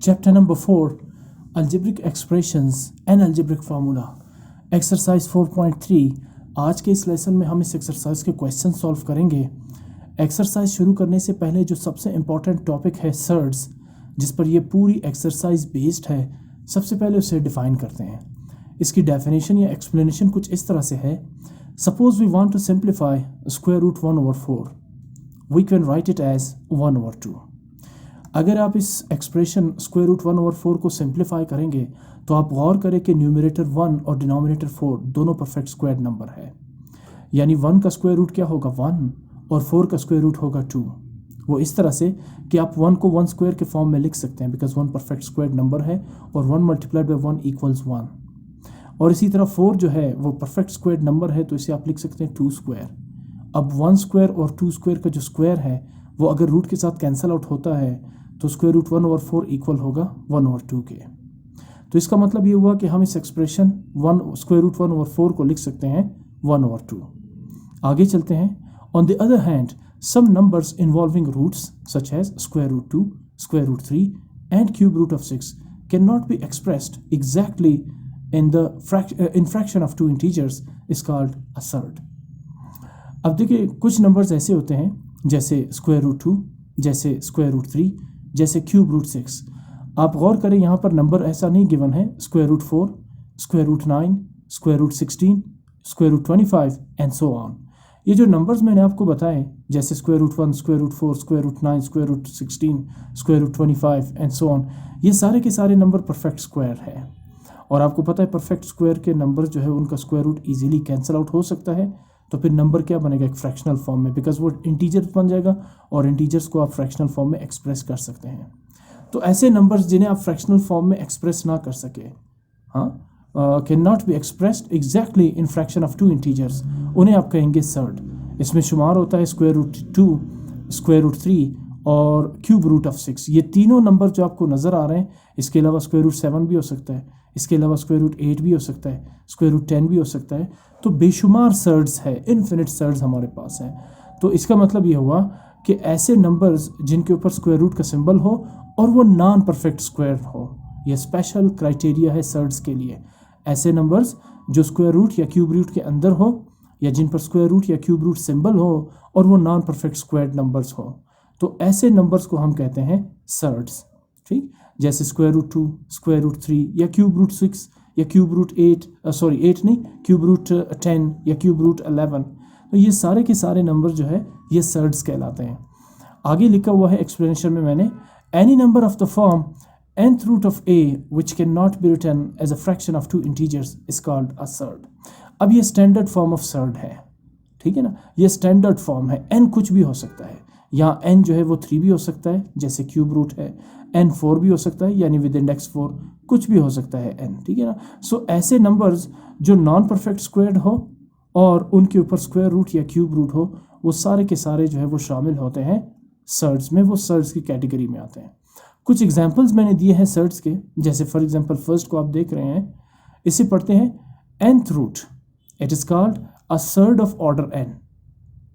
Chapter number 4, Algebraic Expressions and Algebraic Formula. Exercise 4.3. आज के इस लेसन में हम इस एक्सरसाइज के क्वेश्चन सॉल्व करेंगे। एक्सरसाइज शुरू करने से पहले जो सबसे इम्पॉर्टेंट टॉपिक है सर्ड्स, जिस पर ये पूरी एक्सरसाइज बेस्ड है, सबसे पहले उसे डिफाइन करते हैं। इसकी डेफिनेशन या एक्सप्लेनेशन कुछ इस तरह से है। Suppose we want to simplify square root 1/4, we can write it as 1/2। अगर आप इस एक्सप्रेशन स्क्वायर रूट 1/4 को सिंप्लीफाई करेंगे तो आप गौर करें कि न्यूमरेटर 1 और डिनोमिनेटर 4 दोनों परफेक्ट स्क्वायर नंबर है। यानी 1 का स्क्वायर रूट क्या होगा 1 और 4 का स्क्वायर रूट होगा 2। वो इस तरह से कि आप 1 को 1 स्क्वायर के फॉर्म में लिख सकते हैं, बिकॉज 1 परफेक्ट स्क्वायर नंबर है और 1 मल्टीप्लाइड बाई 1 इक्वल्स 1। और इसी तरह 4 जो है वो परफेक्ट स्क्वायर नंबर है, तो इसे आप लिख सकते हैं 2 स्क्वायर। अब 1 स्क्वायर और 2 स्क्वायर का जो स्क्वायर है वो अगर रूट के साथ कैंसिल आउट होता है तो स्क्वायर रूट 1/4 इक्वल होगा 1/2 के। तो इसका मतलब ये हुआ कि हम इस एक्सप्रेशन स्क्वायर रूट 1/4 को लिख सकते हैं 1/2। आगे चलते हैं। On the other hand, some numbers involving roots such as square root 2, square root 3 and cube root of 6 can not be expressed exactly in fraction of 2 integers is called a surd. अब देखिए, कुछ numbers ऐसे होते हैं जैसे square root 2, जैसे square root 3, जैसे cube root 6। आप गौर करें, यहाँ पर नंबर ऐसा नहीं गिवन है square root 4, square root 9, square root 16, square root 25 and so on. ये जो नंबर्स मैंने आपको बताए जैसे square root 1, square root 4, square root 9, square root 16, square root 25 and so on, ये सारे के सारे नंबर परफेक्ट स्क्वायर है। और आपको पता है परफेक्ट स्क्वायर के नंबर जो है उनका square root easily cancel out हो सकता है। तो फिर नंबर क्या बनेगा, एक फ्रैक्शनल फॉर्म में, बिकॉज वो इंटीजर बन जाएगा और इंटीजर्स को आप फ्रैक्शनल फॉर्म में एक्सप्रेस कर सकते हैं। तो ऐसे नंबर्स जिन्हें आप फ्रैक्शनल फॉर्म में एक्सप्रेस ना कर सके, can not be expressed exactly in fraction of 2 integers, उन्हें आप कहेंगे सर्ड। इसमें शुमार होता है स्क्वायर रूट 2, स्क्वायर रूट 3 और क्यूब रूट ऑफ 6। ये तीनों नंबर जो आपको नज़र आ रहे हैं, इसके अलावा स्क्वायर रूट 7 भी हो सकता है, इसके अलावा स्क्वायर रूट 8 भी हो सकता है, स्क्वायर रूट 10 भी हो सकता है। तो बेशुमार सर्ड्स है, इन्फिनिट सर्ड्स हमारे पास है। तो इसका मतलब ये हुआ कि ऐसे नंबर्स जिनके ऊपर स्क्वायर रूट का सिंबल हो और वो नॉन परफेक्ट स्क्वायर हो, ये स्पेशल क्राइटेरिया है सर्ड्स के लिए। ऐसे नंबर्स जो स्क्वायर रूट या क्यूब रूट के अंदर हो या जिन पर स्क्वायर रूट या क्यूब रूट सिंबल हो और वो नॉन परफेक्ट स्क्वायर नंबर्स हो, तो ऐसे नंबर्स को हम कहते हैं सर्ड्स। ठीक, जैसे स्क्वायर रूट 2, स्क्वायर रूट 3 या क्यूब रूट 6 या क्यूब रूट 8 नहीं, क्यूब रूट 10 या क्यूब रूट 11। तो ये सारे के सारे नंबर जो है ये सर्ड्स कहलाते हैं। आगे लिखा हुआ है एक्सप्लेनेशन में मैंने, any number of the form nth root of a which cannot be written as a fraction of 2 integers is called a surd। अब ये स्टैंडर्ड फॉर्म ऑफ सर्ड है, ठीक है ना, ये स्टैंडर्ड फॉर्म है। n कुछ भी हो सकता है, यहाँ n जो है वो 3 भी हो सकता है जैसे क्यूब रूट है, n 4 भी हो सकता है यानी विद इंडेक्स 4, कुछ भी हो सकता है n, ठीक है ना। सो ऐसे नंबर्स जो नॉन परफेक्ट स्क्वायर्ड हो और उनके ऊपर स्क्वायर रूट या क्यूब रूट हो, वो सारे के सारे जो है वो शामिल होते हैं सर्ड्स में, वो सर्ड्स की कैटेगरी में आते हैं। कुछ एग्जांपल्स मैंने दिए हैं सर्ड्स के, जैसे फॉर एग्जांपल फर्स्ट को आप देख रहे हैं, इसे पढ़ते हैं nth root, it is called a surd of order n।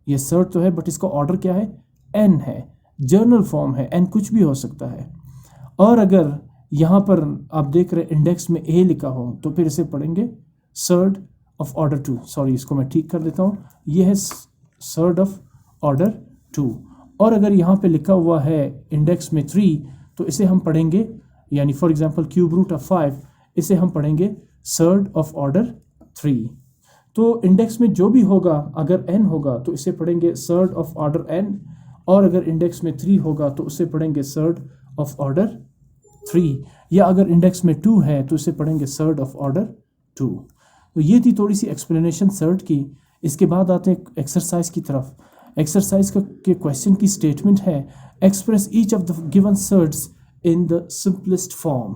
ये सर्ड तो है बट इसका ऑर्डर क्या है, n है, जर्नल फॉर्म है, n कुछ भी हो सकता है। और अगर यहाँ पर आप देख रहे हैं इंडेक्स में a लिखा हो तो फिर इसे पढ़ेंगे सर्ड ऑफ ऑर्डर 2। सॉरी, इसको मैं ठीक कर देता हूँ, ये है सर्ड ऑफ ऑर्डर 2। और अगर यहाँ पे लिखा हुआ है इंडेक्स में 3 तो इसे हम पढ़ेंगे, यानी for example cube root of 5, इसे हम पढ़ेंगे सर्ड ऑफ ऑर्डर 3। तो इंडेक्स में जो भी होगा, अगर n होगा तो इसे पढ़ेंगे सर्ड ऑफ ऑर्डर n, और अगर इंडेक्स में 3 होगा तो उसे पढ़ेंगे सर्ड ऑफ ऑर्डर 3, या अगर इंडेक्स में 2 है तो इसे पढ़ेंगे सर्ड ऑफ ऑर्डर 2। तो ये थी थोड़ी सी एक्सप्लेनेशन सर्ड की। इसके बाद आते हैं एक्सरसाइज की तरफ। एक्सरसाइज के क्वेश्चन की स्टेटमेंट है, express each of the given surds in the simplest form.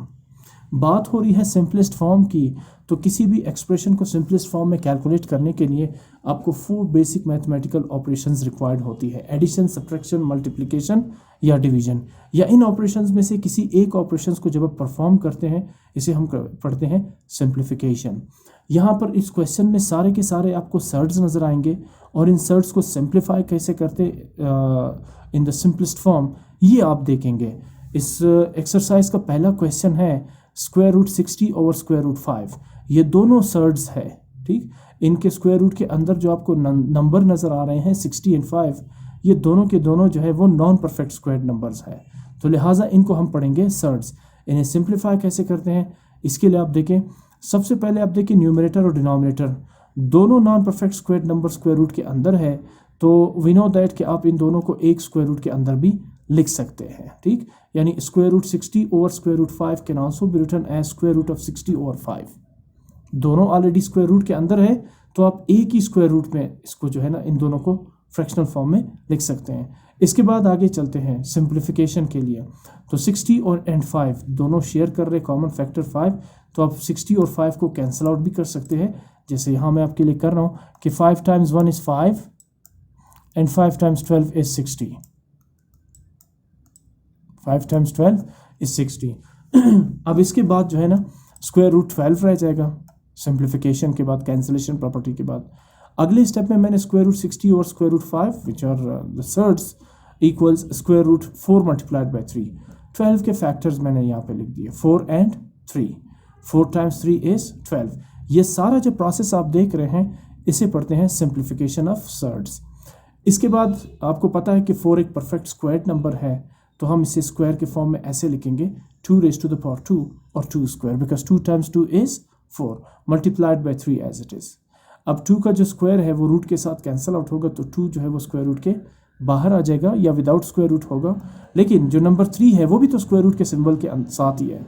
बात हो रही है सिंपलेस्ट फॉर्म की, तो किसी भी एक्सप्रेशन को सिंपलेस्ट फॉर्म में कैलकुलेट करने के लिए आपको 4 बेसिक मैथमेटिकल ऑपरेशंस रिक्वायर्ड होती है, एडिशन, सब्ट्रैक्शन, मल्टीप्लिकेशन या डिवीजन। या इन ऑपरेशंस में से किसी एक ऑपरेशंस को जब आप परफॉर्म करते हैं, इसे हम पढ़ते हैं सिंप्लीफिकेशन। यहाँ पर इस क्वेश्चन में सारे के सारे आपको सर्ड्स नज़र आएंगे और इन सर्ड्स को सिंप्लीफाई कैसे करते इन द सिंपलेस्ट फॉर्म ये आप देखेंगे। इस एक्सरसाइज का पहला क्वेश्चन है square root 60 over square root 5। ये दोनों सर्ड्स है, ठीक। इनके स्क्वायर रूट के अंदर जो आपको नंबर नज़र आ रहे हैं 60 एंड 5, ये दोनों के दोनों जो है वो नॉन परफेक्ट स्क्वायर नंबर्स हैं, तो लिहाजा इनको हम पढ़ेंगे सर्ड्स। इन्हें सिंप्लीफाई कैसे करते हैं, इसके लिए आप देखें, सबसे पहले आप देखें न्यूमरेटर और डिनोमिनेटर दोनों non perfect square number square root के अंदर है, तो वी नो दैट कि आप इन दोनों को एक स्क्वायर रूट के अंदर भी लिख सकते हैं, ठीक। यानी square root 60 over square root 5 can also be written as square root of 60 over 5। दोनों ऑलरेडी स्क्वायर रूट के अंदर है, तो आप एक ही स्क्वायर रूट में इसको जो है ना इन दोनों को फ्रैक्शनल फॉर्म में लिख सकते हैं। इसके बाद आगे चलते हैं सिंप्लीफिकेशन के लिए। तो 60 और एंड 5 दोनों शेयर कर रहे कॉमन फैक्टर 5, तो आप 60 और 5 को कैंसिल आउट भी कर सकते हैं, जैसे यहाँ मैं आपके लिए कर रहा हूँ कि 5 times 1 is 5 and 5 times 12 is 60। 5 times 12 is 60। अब इसके बाद जो है ना स्क्वायर रूट 12 रह जाएगा सिंप्लीफिकेशन के बाद, कैंसिलेशन प्रॉपर्टी के बाद। अगले स्टेप में मैंने स्क्वायर रूट 60 और square root 5 which are the surds equals square root 4 multiplied by 3। 12 के फैक्टर्स मैंने यहाँ पे लिख दिए 4 एंड 3। 4 times 3 is 12। ये सारा जो प्रोसेस आप देख रहे हैं इसे पढ़ते हैं सिंप्लीफिकेशन ऑफ सर्ड्स। इसके बाद आपको पता है कि 4 एक परफेक्ट स्क्वायर नंबर है, तो हम इसे स्क्वायर के फॉर्म में ऐसे लिखेंगे 2 raised to the power 2 और 2 square, because 2 times 2 is 4 multiplied by 3 as it is. अब 2 का जो स्क्वायर है वो रूट के साथ कैंसिल आउट होगा, तो 2 जो है वो स्क्वायर रूट के बाहर आ जाएगा या विदाउट स्क्वायर रूट होगा, लेकिन जो नंबर 3 है वो भी तो स्क्वायर रूट के सिंबल के साथ ही है,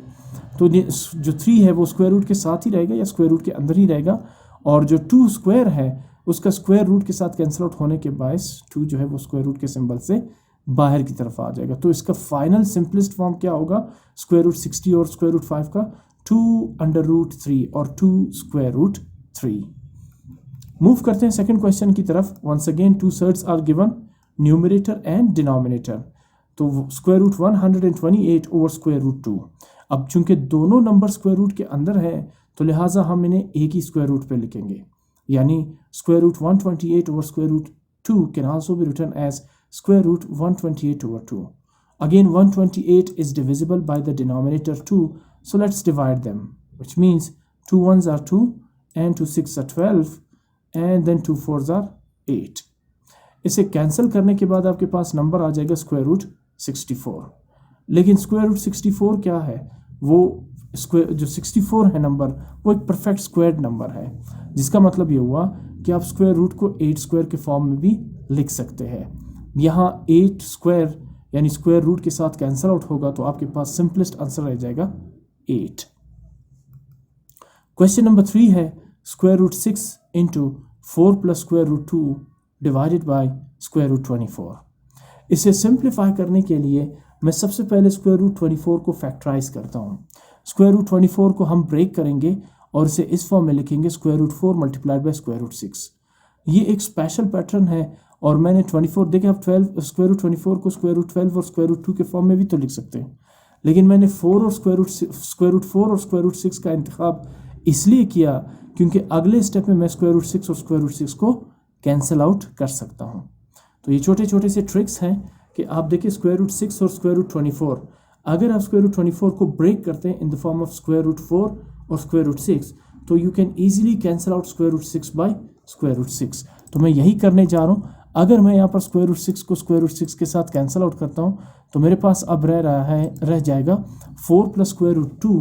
तो जो 3 है वो स्क्वायर रूट के साथ ही रहेगा या स्क्वायर रूट के अंदर ही रहेगा, और जो 2 स्क्वायर है उसका स्क्वायर रूट के साथ कैंसिल आउट होने के बायस 2 जो है वो स्क्वायर रूट के सिंबल से बाहर की तरफ आ जाएगा। तो इसका फाइनल सिंपलेस्ट फॉर्म क्या होगा स्क्वायर रूट 60 और स्क्वायर रूट 5 का, 2 अंडर रूट 3 और 2 स्क्वायर रूट 3। मूव करते हैं सेकंड क्वेश्चन की तरफ। Once again 2 surds are given, numerator and denominator. तो square root 128 over square root 2। अब चूंकि दोनों नंबर स्क्वायर रूट के अंदर है, तो लिहाजा हम इन्हें एक ही स्क्वायर रूट पे लिखेंगे, यानी square root 128 over square root 2 can also be written as square root 128 over 2. Again 128 is divisible by the denominator 2, so let's divide them, which means 2 1s are 2 and 2 6 are 12 and then 2 4s are 8. इसे cancel करने के बाद आपके पास number आ जाएगा square root 64। लेकिन square root 64 क्या है, वो स्क्वायर जो 64 है नंबर वो एक परफेक्ट स्क्वायर नंबर है, जिसका मतलब ये हुआ कि आप स्क्वायर रूट को 8 स्क्वायर के फॉर्म में भी लिख सकते हैं। यहाँ 8 स्क्वायर यानी स्क्वायर रूट के साथ कैंसिल आउट होगा, तो आपके पास सिंपलेस्ट आंसर रह जाएगा 8। क्वेश्चन नंबर 3 है square root 6 into 4 plus square root 2 divided by square root 24। इसे सिंप्लीफाई करने के लिए मैं सबसे पहले स्क्वायर रूट 24 को फैक्टराइज करता हूँ। स्क्वायर रूट 24 को हम ब्रेक करेंगे और इसे इस फॉर्म में लिखेंगे square root 4 multiplied by square root 6। ये एक स्पेशल पैटर्न है, और मैंने 24 देखे, आप 12 स्क्वायर रूट 24 को स्क्वायर रूट 12 और स्क्वायर रूट 2 के फॉर्म में भी तो लिख सकते हैं, लेकिन मैंने 4 और स्क्वायर रूट 4 और स्क्वायर रूट 6 का इंतखाब इसलिए किया क्योंकि अगले स्टेप में मैं स्क्वायर रूट 6 और स्क्वायर रूट 6 को कैंसिल आउट कर सकता हूँ। तो ये छोटे छोटे से ट्रिक्स हैं कि आप देखिए स्क्वायर रूट 6 और स्क्वायर रूट 24, अगर आप स्क्वायर रूट 24 को ब्रेक करते हैं in the form of square root 4 और स्क्वायर रूट 6, तो you can easily cancel out square root 6 by square root 6। तो मैं यही करने जा रहा हूँ। अगर मैं यहाँ पर स्क्वायर रूट 6 को स्क्वायर रूट 6 के साथ कैंसिल आउट करता हूँ, तो मेरे पास अब रह जाएगा 4 plus square root 2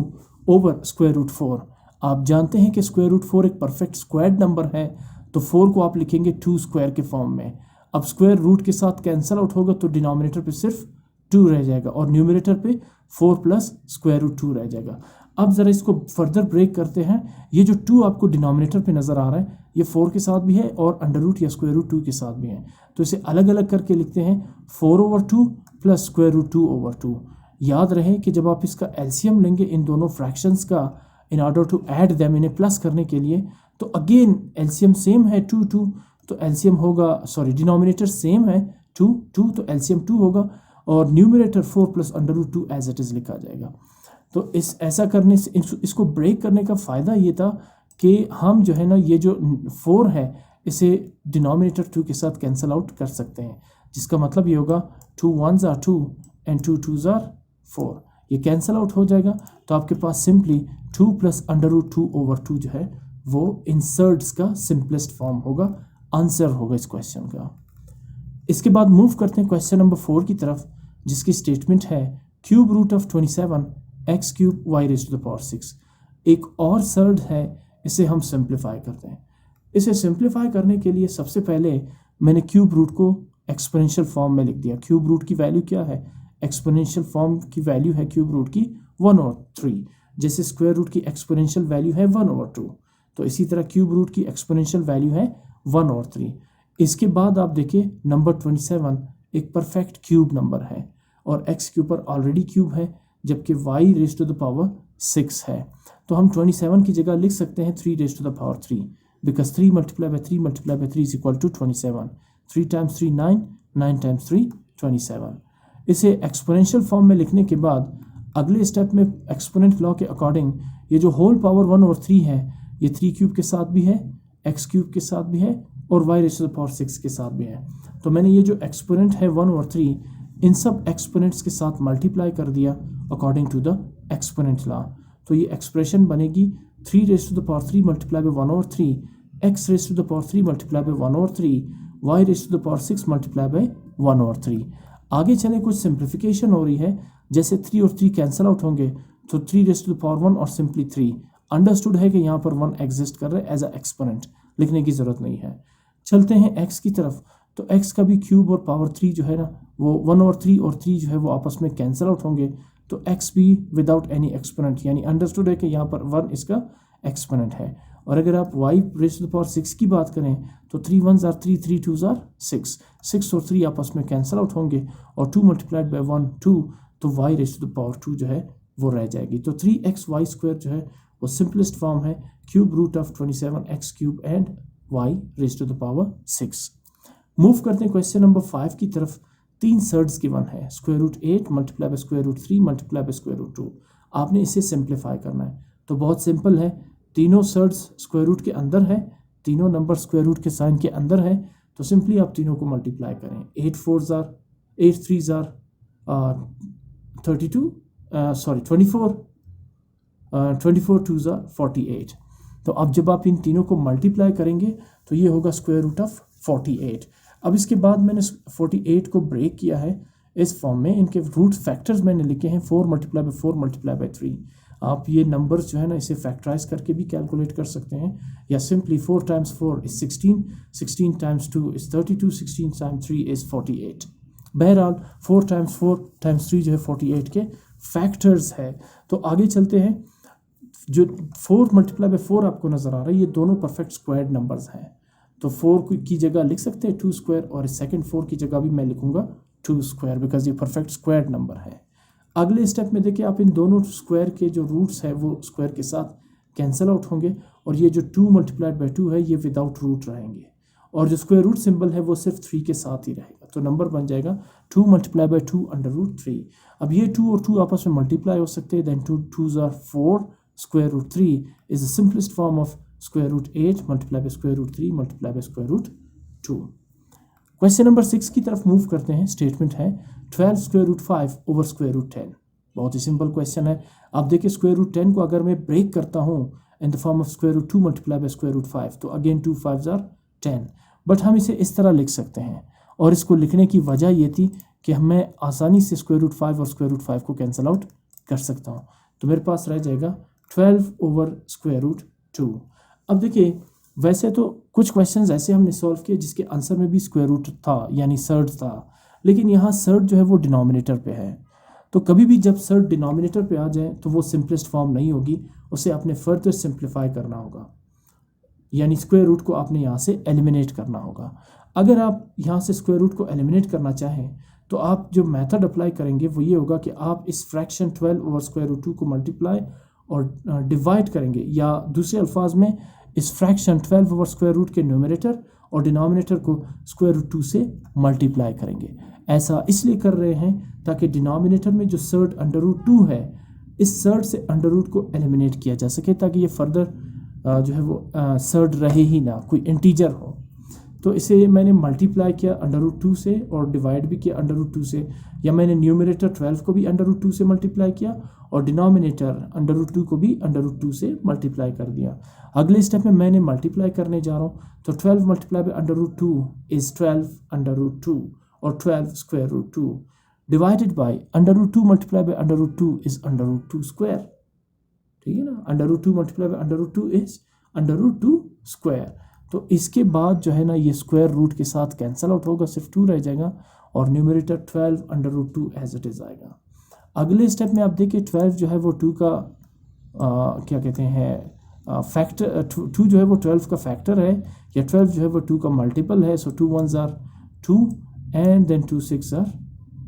over square root 4। आप जानते हैं कि स्क्वायर रूट 4 एक परफेक्ट स्क्वायर नंबर है, तो 4 को आप लिखेंगे 2 स्क्वायर के फॉर्म में। अब स्क्वायर रूट के साथ कैंसिल आउट होगा, तो डिनोमिनेटर पे सिर्फ 2 रह जाएगा और न्यूमरेटर पे 4 प्लस स्क्वायर रूट 2 रह जाएगा। अब ज़रा इसको फर्दर ब्रेक करते हैं। ये जो 2 आपको डिनोमिनेटर पे नज़र आ रहा है, ये 4 के साथ भी है और अंडर रूट या स्क्वायर रूट 2 के साथ भी है, तो इसे अलग अलग करके लिखते हैं 4 over 2 plus square root 2 over 2। याद रहे कि जब आप इसका एलसीएम लेंगे इन दोनों फ्रैक्शंस का, in order to add them, इन्हें प्लस करने के लिए, तो अगेन एलसीएम सेम है 2 2, तो एलसीएम होगा, सॉरी डिनोमिनेटर सेम है 2 2, तो एलसीएम 2 होगा और numerator 4 plus under root 2 as it is लिखा जाएगा। तो ऐसा करने से इसको ब्रेक करने का फ़ायदा ये था कि हम जो है ना ये जो 4 है इसे डिनोमिनेटर 2 के साथ कैंसिल आउट कर सकते हैं, जिसका मतलब ये होगा 2 1s are 2 and 2 2s are 4, ये कैंसल आउट हो जाएगा तो आपके पास सिंपली 2 + √2/2 जो है वो इंसर्ट्स का सिंपलेस्ट फॉर्म होगा, आंसर होगा इस क्वेश्चन का। इसके बाद मूव करते हैं क्वेश्चन नंबर 4 की तरफ, जिसकी स्टेटमेंट है cube root of 27 x³ y⁻⁶। एक और सर्ड है, इसे हम सिंप्लीफाई करते हैं। इसे सिंप्लीफाई करने के लिए सबसे पहले मैंने क्यूब रूट को एक्सपोनेंशियल फॉर्म में लिख दिया। क्यूब रूट की वैल्यू क्या है? एक्सपोनेंशियल फॉर्म की वैल्यू है क्यूब रूट की 1/3, जैसे स्क्वायर रूट की एक्सपोनेंशियल वैल्यू है 1/2, तो इसी तरह क्यूब रूट की एक्सपोनेंशियल वैल्यू है 1/3। इसके बाद आप देखिए नंबर 27 एक परफेक्ट क्यूब नंबर है और x के ऊपर ऑलरेडी क्यूब है, जबकि y⁻⁶ है, तो हम 27 की जगह लिख सकते हैं 3⁻3, बिकॉज 3 × 3 × 3 इज इक्वल टू 27। 3 × 3 9, 9 × 3 27। इसे एक्सपोनेंशियल फॉर्म में लिखने के बाद अगले स्टेप में एक्सपोनेंट लॉ के अकॉर्डिंग ये जो होल पावर 1/3 है, ये 3³ के साथ भी है, x³ के साथ भी है और y⁻⁶ के साथ भी है। तो मैंने ये जो एक्सपोनेंट है 1/3 इन सब एक्सपोनेंट्स के साथ मल्टीप्लाई कर दिया according to the exponent law. तो ये एक्सप्रेशन बनेगी 3⁻³ × 1/3, x⁻³ × 1/3, y⁻⁶ × 1/3। आगे चले, कुछ सिंप्लीफिकेशन हो रही है, जैसे 3 और 3 कैंसल आउट होंगे तो 3⁻1 और सिंपली 3। अंडरस्टूड है कि यहाँ पर 1 एग्जिस्ट कर रहा है एज अ एक्सपोनेंट, लिखने की ज़रूरत नहीं है। चलते हैं x की तरफ, तो x का भी क्यूब और पावर 3 जो है ना, वो 1/3 और 3 जो है वो आपस में कैंसल आउट होंगे, तो x भी विदाउट एनी एक्सपोनेंट, यानी अंडरस्टूड है कि यहाँ पर 1 इसका एक्सपोनेंट है। और अगर आप y⁻⁶ की बात करें तो 3 × 1 = 3, 3 × 2 = 6, 6 और 3 आपस में कैंसल आउट होंगे और 2 × 1 2, तो y⁻² जो है वो रह जाएगी। तो 3xy² जो है वो सिंपलेस्ट फॉर्म है cube root of 27 x³ and y⁻⁶। Move करते हैं क्वेश्चन नंबर 5 की तरफ। 3 सर्ड्स गिवन है, √8 × √3 × √2। आपने इसे सिंप्लीफाई करना है, तो बहुत सिंपल है, तीनों सर्ड्स स्क्वायर रूट के अंदर है, तीनों नंबर स्क्वायर रूट के साइन के अंदर है, तो सिंपली आप तीनों को मल्टीप्लाई करें। 8 4 8 3 32, 24, 24 2 48। तो अब जब आप इन तीनों को मल्टीप्लाई करेंगे तो ये होगा √48। अब इसके बाद मैंने 48 को ब्रेक किया है इस फॉर्म में, इनके रूट फैक्टर्स मैंने लिखे हैं 4 × 4 × 3। आप ये नंबर्स जो है ना, इसे फैक्टराइज करके भी कैलकुलेट कर सकते हैं, या सिंपली 4 × 4 = 16, 16 × 2 = 32, 16 × 3 = 48। बहरहाल 4 × 4 × 3 जो है 48 के फैक्टर्स है। तो आगे चलते हैं, जो 4 × 4 आपको नज़र आ रहा है, ये दोनों परफेक्ट स्क्वायर्ड नंबर्स हैं, तो 4 की जगह लिख सकते हैं 2², और सेकंड 4 की जगह भी मैं लिखूंगा 2², बिकॉज ये परफेक्ट स्क्वायर्ड नंबर है। अगले स्टेप में देखिए, आप इन दोनों स्क्वायर के जो रूट्स है वो स्क्वायर के साथ कैंसल आउट होंगे, और ये जो 2 × 2 है ये विदाउट रूट रहेंगे, और जो स्क्वायर रूट सिंबल है वो सिर्फ 3 के साथ ही रहेगा, तो नंबर बन जाएगा 2 × 2 √3। अब ये 2 और 2 आपस में मल्टीप्लाई हो सकते हैं, then 2 2 = 4, √3 is the simplest form of √8 × √3 × √2। Question number 6 की तरफ मूव करते हैं। स्टेटमेंट है 12 √5 / √10। बहुत ही सिंपल क्वेश्चन है। आप देखिए √10 को अगर मैं ब्रेक करता हूँ इन द फॉर्म ऑफ √2 × √5, तो अगेन 2 5 = 10, बट हम इसे इस तरह लिख सकते हैं, और इसको लिखने की वजह ये थी कि मैं आसानी से √5 और √5 को कैंसिल आउट कर सकता हूँ, तो मेरे पास रह जाएगा 12 / √2। अब देखिए, वैसे तो कुछ क्वेश्चंस ऐसे हमने सॉल्व किए जिसके आंसर में भी स्क्वायर रूट था, यानी सर्ड था, लेकिन यहाँ सर्ड जो है वो डिनोमिनेटर पे है, तो कभी भी जब सर्ड डिनोमिनेटर पे आ जाए तो वो सिंपलेस्ट फॉर्म नहीं होगी, उसे आपने फर्दर सिंप्लीफाई करना होगा, यानी स्क्वायर रूट को आपने यहाँ से एलिमिनेट करना होगा। अगर आप यहाँ से स्क्वायर रूट को एलिमिनेट करना चाहें तो आप जो मेथड अप्लाई करेंगे वो ये होगा कि आप इस फ्रैक्शन 12/√2 को मल्टीप्लाई और डिवाइड करेंगे, या दूसरे अल्फाज में इस फ्रैक्शन 12/√2 के न्यूमरेटर और डिनोमिनेटर को √2 से मल्टीप्लाई करेंगे। ऐसा इसलिए कर रहे हैं ताकि डिनोमिनेटर में जो सर्ड √2 है, इस सर्ड से अंडर को एलिमिनेट किया जा सके, ताकि ये फर्दर जो है वो सर्ड रहे ही ना, कोई इंटीजर हो। तो इसे मैंने मल्टीप्लाई किया √2 से और डिवाइड भी किया √2 से, या मैंने न्यूमरेटर 12 को भी √2 से मल्टीप्लाई किया और डिनोमिनेटर √2 को भी √2 से मल्टीप्लाई कर दिया। अगले स्टेप में मैंने मल्टीप्लाई करने जा रहा हूँ, तो 12 मल्टीप्लाई बाय √2 इज़ 12 √2 और 12 square root 2 divided by √2 multiply by √2 is √2 square. ठीक है ना, √2 मल्टीप्लाई बाय √2 इज़ √2 स्क्वायर। तो इसके बाद जो है ना ये स्क्वायर रूट के साथ कैंसिल आउट होगा, सिर्फ 2 रह जाएगा और न्यूमरेटर 12 √2 एज इट इज़ आएगा। अगले स्टेप में आप देखिए 12 जो है वो 2 का क्या कहते हैं फैक्टर, 2 जो है वो 12 का फैक्टर है, या 12 जो है वो 2 का मल्टीपल है। So 2 1s are 2 and then 2 6 are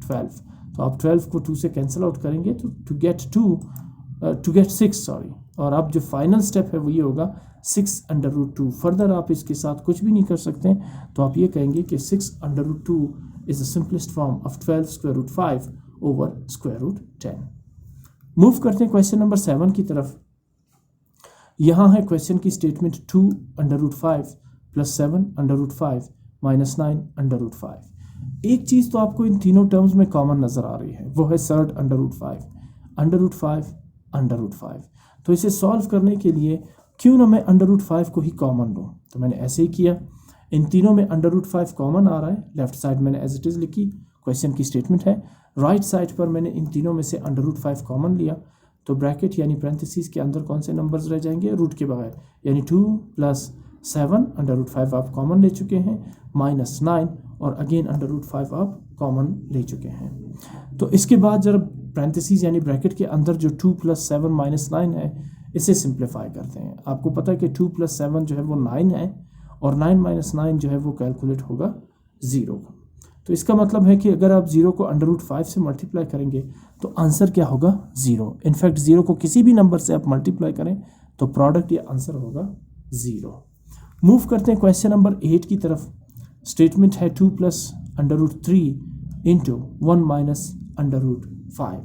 12। तो आप 12 को 2 से कैंसिल आउट करेंगे तो टू गेट 6 सॉरी, और अब जो फाइनल स्टेप है वो ये होगा 6 √2। फर्दर आप इसके साथ कुछ भी नहीं कर सकते, तो आप ये कहेंगे कि 6 √2 is the simplest form of 12 square root 5 over square root 10। Move करते हैं क्वेश्चन नंबर 7 की तरफ। यहाँ है क्वेश्चन की स्टेटमेंट 2 √5 + 7 √5 - 9 √5। एक चीज़ तो आपको इन तीनों टर्म्स में कॉमन नज़र आ रही है, वो है सर्ड √5 √5। तो इसे सॉल्व करने के लिए क्यों ना मैं √5 को ही कॉमन लूँ, तो मैंने ऐसे ही किया। इन तीनों में √5 कॉमन आ रहा है, लेफ्ट साइड मैंने एज इट इज़ लिखी, क्वेश्चन की स्टेटमेंट है। राइट साइड पर मैंने इन तीनों में से √5 कॉमन लिया, तो ब्रैकेट यानी पैरेंथेसिस के अंदर कौन से नंबर्स रह जाएंगे, रूट के बगैर, यानी 2 + 7 √5 आप कॉमन ले चुके हैं, -9 और अगेन √5 आप कॉमन ले चुके हैं। तो इसके बाद जब पैरेंथेसिस यानी ब्रैकेट के अंदर जो 2 + 7 - 9 है, इसे सिंप्लीफाई करते हैं। आपको पता है कि 2 + 7 जो है वो 9 है और 9 - 9 जो है वो कैलकुलेट होगा 0। तो इसका मतलब है कि अगर आप 0 को √5 से मल्टीप्लाई करेंगे तो आंसर क्या होगा, 0। इनफैक्ट 0 को किसी भी नंबर से आप मल्टीप्लाई करें तो प्रोडक्ट या आंसर होगा 0। मूव करते हैं क्वेश्चन नंबर 8 की तरफ। स्टेटमेंट है 2 + √3 × 1 - √5।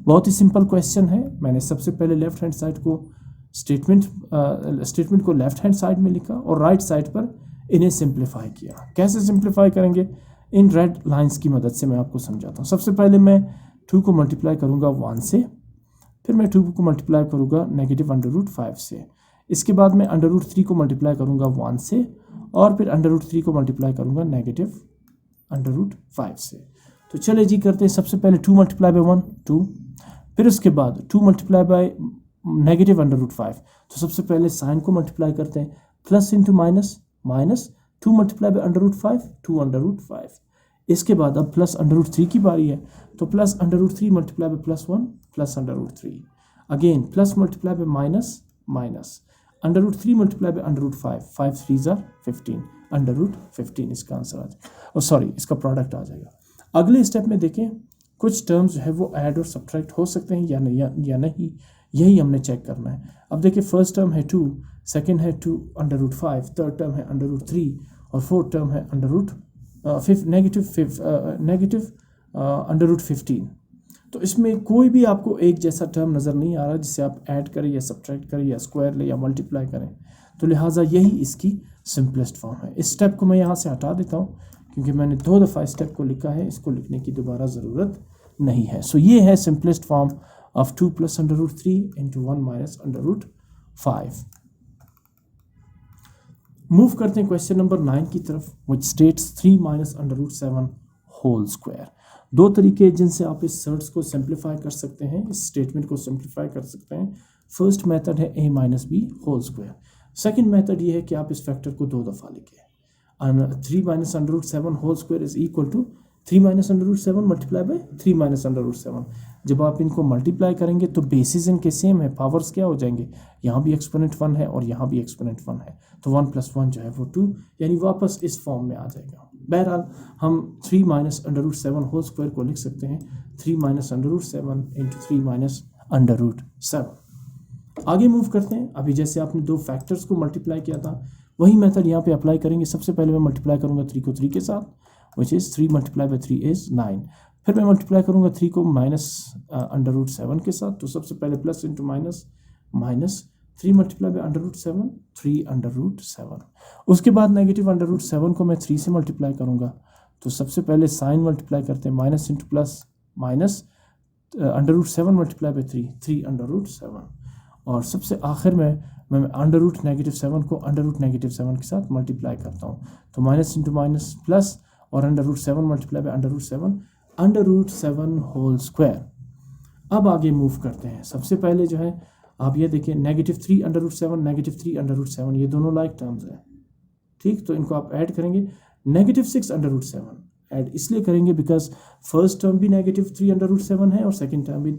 बहुत ही सिंपल क्वेश्चन है। मैंने सबसे पहले लेफ्ट हैंड साइड को स्टेटमेंट को लेफ्ट हैंड साइड में लिखा और राइट साइड पर इन्हें सिंप्लीफाई किया। कैसे सिंप्लीफाई करेंगे, इन रेड लाइंस की मदद से मैं आपको समझाता हूँ। सबसे पहले मैं 2 को मल्टीप्लाई करूँगा 1 से, फिर मैं 2 को मल्टीप्लाई करूँगा -√5 से, इसके बाद मैं √3 को मल्टीप्लाई करूँगा 1 से और फिर √3 को मल्टीप्लाई करूँगा -√5 से। तो चले जी करते हैं। सबसे पहले 2 × 1 2, फिर उसके बाद 2 × -√5। तो सबसे पहले साइन को मल्टीप्लाई करते हैं, प्लस इंटू माइनस, माइनस 2 × √5 2 √5। इसके बाद अब प्लस √3 की बारी है, तो plus √3 multiply bye +1 plus √3, again plus multiply by minus, minus √3 multiply bye √5 5 3s are 15 √15 इसका आंसर आ जाएगा, और सॉरी इसका प्रोडक्ट आ जाएगा। अगले स्टेप में देखें, कुछ टर्म्स जो है वो ऐड और सब्ट्रैक्ट हो सकते हैं या नहीं, यही हमने चेक करना है। अब देखिए फर्स्ट टर्म है 2, सेकंड है 2 √5, थर्ड टर्म है √3 और फोर्थ टर्म है -15। तो इसमें कोई भी आपको एक जैसा टर्म नज़र नहीं आ रहा जिसे आप ऐड करें या सब्ट्रैक्ट करें या स्क्वायर ले या मल्टीप्लाई करें, तो लिहाजा यही इसकी सिंपलेस्ट फॉर्म है। इस स्टेप को मैं यहाँ से हटा देता हूँ क्योंकि मैंने 2 दफ़ा स्टेप को लिखा है, इसको लिखने की दोबारा ज़रूरत नहीं है। सो ये है सिंपलेस्ट फॉर्म ऑफ 2 + √3 × 1 - √5। मूव करते हैं क्वेश्चन नंबर 9 की तरफ, विच स्टेट्स 3 - √7 होल स्क्वायर। 2 तरीके जिनसे आप इस सर्ट्स को सिंप्लीफाई कर सकते हैं, इस स्टेटमेंट को सिंप्लीफाई कर सकते हैं। फर्स्ट मेथड है a - b whole square. Second method ये है कि आप इस फैक्टर को 2 दफ़ा लिखें। 3 - √7 whole square is equal to 3 - √7 multiply by 3 - √7। जब आप इनको मल्टीप्लाई करेंगे तो बेसिस इनके सेम है, पावर्स क्या हो जाएंगे, यहाँ भी एक्सपोनेंट 1 है और यहाँ भी एक्सपोनेंट 1 है, तो 1 + 1 जो है वो 2, यानी वापस इस फॉर्म में आ जाएगा। बहरहाल हम 3 - √7 होल स्क्वायर को लिख सकते हैं 3 - √7 × 3 - √7। आगे मूव करते हैं। अभी जैसे आपने 2 फैक्टर्स को मल्टीप्लाई किया था, वही मेथड यहाँ पे अप्लाई करेंगे। सबसे पहले मैं मल्टीप्लाई करूँगा 3 को 3 के साथ, विच इज़ 3 × 3 इज़ 9। फिर मैं मल्टीप्लाई करूँगा 3 को -√7 के साथ, तो सबसे पहले plus into minus, minus 3 multiply by under root 7, 3 under root 7। उसके बाद नेगेटिव अंडर रूट 7 को मैं 3 से मल्टीप्लाई करूँगा, तो सबसे पहले साइन मल्टीप्लाई करते हैं, minus into plus, minus under root 7 multiply by 3, 3 under root 7। और सबसे आखिर में मैं अंडर रूट नेगेटिव 7 को अंडर रूट नेगेटिव 7 के साथ मल्टीप्लाई करता हूँ, तो माइनस इंटू माइनस प्लस, और under root 7 multiply by under root 7, under root 7 whole square. अब आगे मूव करते हैं। सबसे पहले जो है आप ये देखिए, negative 3 under root 7, negative 3 under root 7, ये दोनों लाइक टर्म्स हैं, ठीक। तो इनको आप ऐड करेंगे। नेगेटिव 6 अंडर रूट 7 ऐड इसलिए करेंगे बिकॉज फर्स्ट टर्म भी नेगेटिव 3 अंडर रूट 7 है और सेकेंड टर्म भी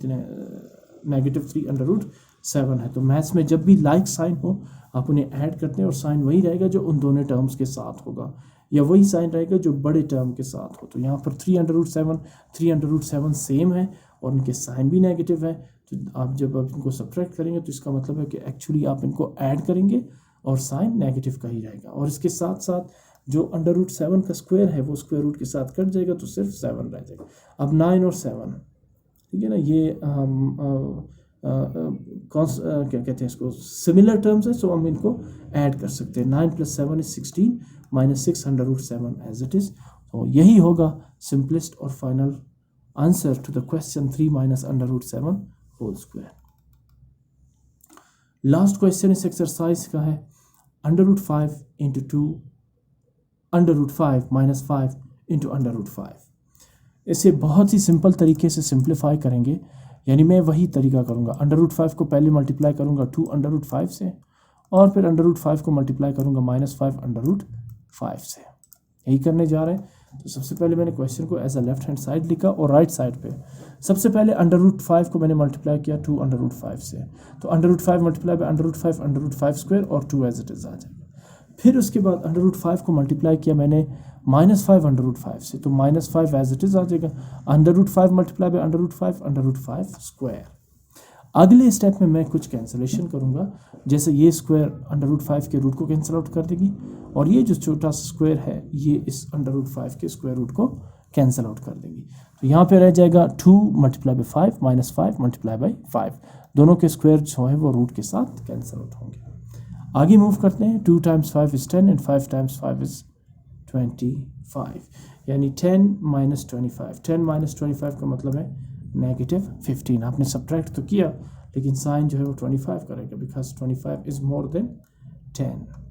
नेगेटिव 3 अंडर रूट 7 है। तो मैथ्स में जब भी लाइक साइन हो आप उन्हें ऐड करते हैं, और साइन वही रहेगा जो उन दोनों टर्म्स के साथ होगा, या वही साइन रहेगा जो बड़े टर्म के साथ हो। तो यहाँ पर 3 under root 7, 3 under root 7 same है और उनके साइन भी नेगेटिव है। तो आप जब आप इनको सब्ट्रैक्ट करेंगे तो इसका मतलब है कि एक्चुअली आप इनको ऐड करेंगे और साइन नेगेटिव का ही रहेगा। और इसके साथ साथ जो अंडर रूट 7 का स्क्वायर है वो स्क्वायर रूट के साथ कट जाएगा, तो सिर्फ 7 रह जाएगा। अब 9 और 7, ठीक है ना, ये क्या कहते हैं इसको, सिमिलर टर्म्स है, सो हम इनको ऐड कर सकते हैं। 9 + 7 = 16 minus 6 under root 7 as it is. तो यही होगा सिंपलेस्ट और final answer to the question 3 minus under root 7 whole square. Last question इस एक्सरसाइज का है under root 5 into 2 under root 5 minus 5 into under root 5। इसे बहुत ही सिंपल तरीके से सिंप्लीफाई करेंगे, यानी मैं वही तरीका करूँगा। अंडर रूट 5 को पहले मल्टीप्लाई करूँगा 2 अंडर रूट 5 से, और फिर अंडर रूट 5 को मल्टीप्लाई करूँगा माइनस 5 अंडर रूट 5 से। यही करने जा रहे हैं। तो सबसे पहले मैंने क्वेश्चन को as a left hand side लिखा, और राइट साइड पे सबसे पहले अंडर रूट 5 को मैंने मल्टीप्लाई किया 2 अंडर रूट 5 से, तो under root 5 multiply by under root 5 square और 2 एज इट इज़ आ जाएगा। फिर उसके बाद अंडर रूट 5 को मल्टीप्लाई किया मैंने माइनस 5 अंडर रूट 5 से, तो माइनस 5 एज इट इज़ आ जाएगा। Under root 5 multiply by under root 5 square. अगले स्टेप में मैं कुछ कैंसलेशन करूंगा, जैसे ये स्क्वायर अंडर रूट 5 के रूट को कैंसिल आउट कर देगी, और ये जो छोटा सा स्क्वायर है ये इस अंडर रूट 5 के स्क्वायर रूट को कैंसिल आउट कर देगी। तो यहाँ पे रह जाएगा 2 multiply bye 5 minus 5 multiply bye 5, दोनों के स्क्वायर जो है वो रूट के साथ कैंसिल आउट होंगे। आगे मूव करते हैं। 2 × 5 = 10 एंड 5 × 5 = 25, यानी 10 - 25। 10 - 25 का मतलब है -15। आपने सब्ट्रैक्ट तो किया लेकिन साइन जो है वो 25 करेगा, बिकॉज 25 इज मोर देन 10।